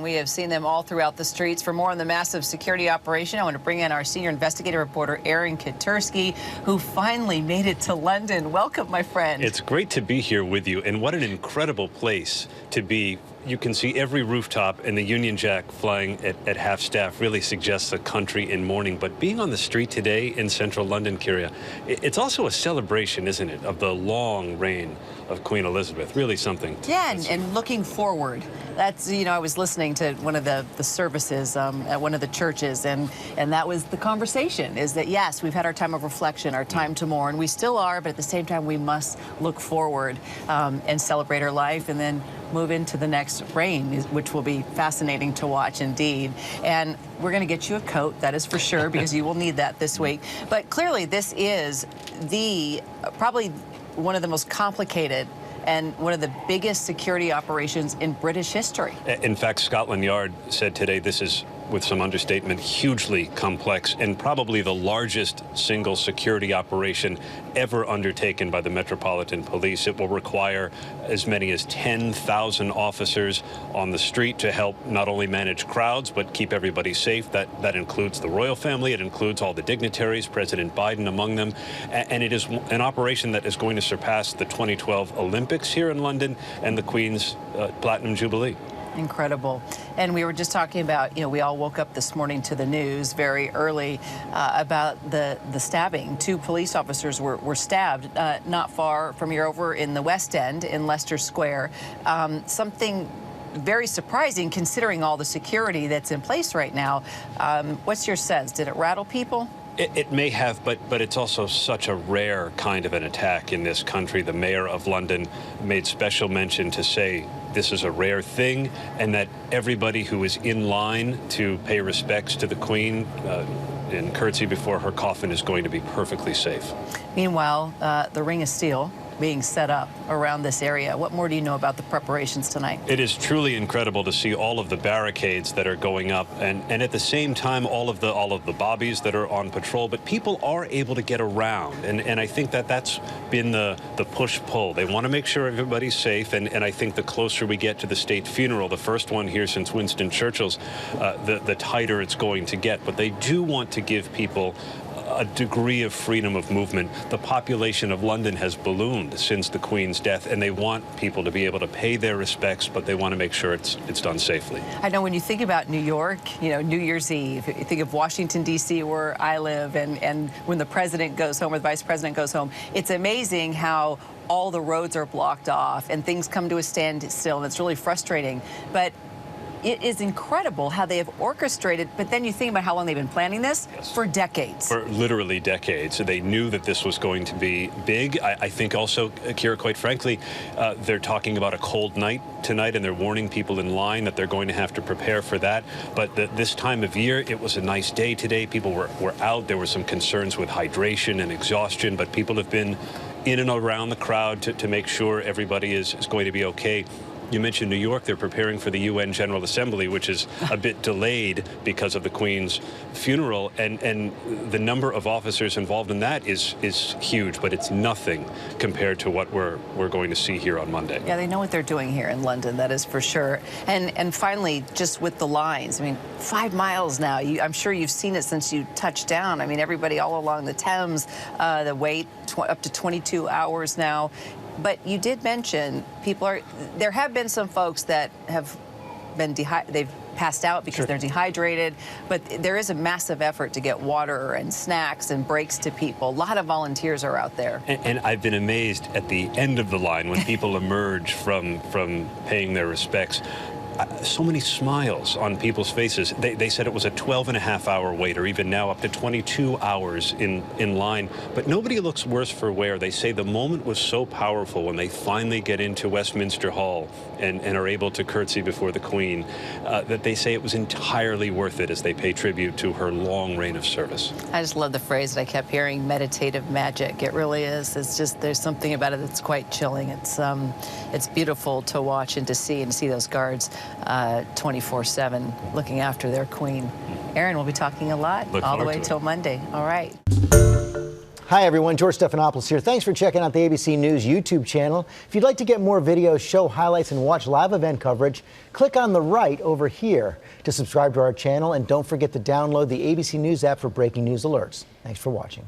We have seen them all throughout the streets. For more on the massive security operation, I want to bring in our senior investigative reporter, Aaron Katursky, who finally made it to London. Welcome, my friend. It's great to be here with you, and what an incredible place to be. You can see every rooftop, and the Union Jack flying at half staff really suggests a country in mourning. But being on the street today in central London, Kyria, it's also a celebration, isn't it, of the long reign of Queen Elizabeth. Really something. Yeah, and looking forward. That's, you know, I was listening to one of the services at one of the churches, and that was the conversation, is that, yes, we've had our time of reflection, our time to mourn. We still are, but at the same time, we must look forward and celebrate her life, and then move into the next reign, which will be fascinating to watch indeed. And we're going to get you a coat, that is for sure, because you will need that this week. But clearly, this is probably one of the most complicated and one of the biggest security operations in British history. In fact, Scotland Yard said today this is, with some understatement, hugely complex and probably the largest single security operation ever undertaken by the Metropolitan Police. It will require as many as 10,000 officers on the street to help not only manage crowds, but keep everybody safe. That includes the royal family. It includes all the dignitaries, President Biden among them. And it is an operation that is going to surpass the 2012 Olympics here in London and the Queen's Platinum Jubilee. Incredible. And we were just talking about, you know, we all woke up this morning to the news very early about the stabbing. 2 police officers were stabbed not far from here, over in the West End in Leicester Square. Something very surprising considering all the security that's in place right now. What's your sense? Did it rattle people? It may have, but it's also such a rare kind of an attack in this country. The mayor of London made special mention to say this is a rare thing, and that everybody who is in line to pay respects to the Queen in curtsy before her coffin is going to be perfectly safe. Meanwhile, the Ring of Steel being set up around this area. What more do you know about the preparations tonight? It is truly incredible to see all of the barricades that are going up, and at the same time all of the bobbies that are on patrol. But people are able to get around, and I think that's been the push-pull. They want to make sure everybody's safe, and I think the closer we get to the state funeral, the first one here since Winston Churchill's, the tighter it's going to get. But they do want to give people a degree of freedom of movement. The population of London has ballooned since the Queen's death, and they want people to be able to pay their respects, but they want to make sure it's done safely. I know when you think about New York, you know, New Year's Eve, you think of Washington, D.C., where I live, and when the president goes home or the vice president goes home, it's amazing how all the roads are blocked off and things come to a standstill, and it's really frustrating. But it is incredible how they have orchestrated, but then you think about how long they've been planning this. Yes. For decades. For literally decades. They knew that this was going to be big. I think also, Kyria, quite frankly, they're talking about a cold night tonight, and they're warning people in line that they're going to have to prepare for that. But this time of year, it was a nice day today. People were out. There were some concerns with hydration and exhaustion, but people have been in and around the crowd to make sure everybody is going to be okay. You mentioned New York. They're preparing for the UN General Assembly, which is a bit delayed because of the Queen's funeral, and the number of officers involved in that is huge, but it's nothing compared to what we're going to see here on Monday. Yeah, they know what they're doing here in London, that is for sure. And finally, just with the lines, I mean, 5 miles now. I'm sure you've seen it since you touched down. I mean, everybody all along the Thames, the wait up to 22 hours now. But you did mention there have been some folks that have been they've passed out because they're dehydrated, but there is a massive effort to get water and snacks and breaks to people. A lot of volunteers are out there. And I've been amazed at the end of the line when people emerge from paying their respects. So many smiles on people's faces. They said it was a 12-and-a-half-hour wait, or even now up to 22 hours in line. But nobody looks worse for wear. They say the moment was so powerful when they finally get into Westminster Hall and are able to curtsy before the Queen, that they say it was entirely worth it as they pay tribute to her long reign of service. I just love the phrase that I kept hearing, meditative magic. It really is. It's just, there's something about it that's quite chilling. It's beautiful to watch and to see those guards 24/7 looking after their Queen. Aaron, we'll be talking a lot all the way till Monday. All right. Hi, everyone. George Stephanopoulos here. Thanks for checking out the ABC News YouTube channel. If you'd like to get more videos, show highlights, and watch live event coverage, click on the right over here to subscribe to our channel. And don't forget to download the ABC News app for breaking news alerts. Thanks for watching.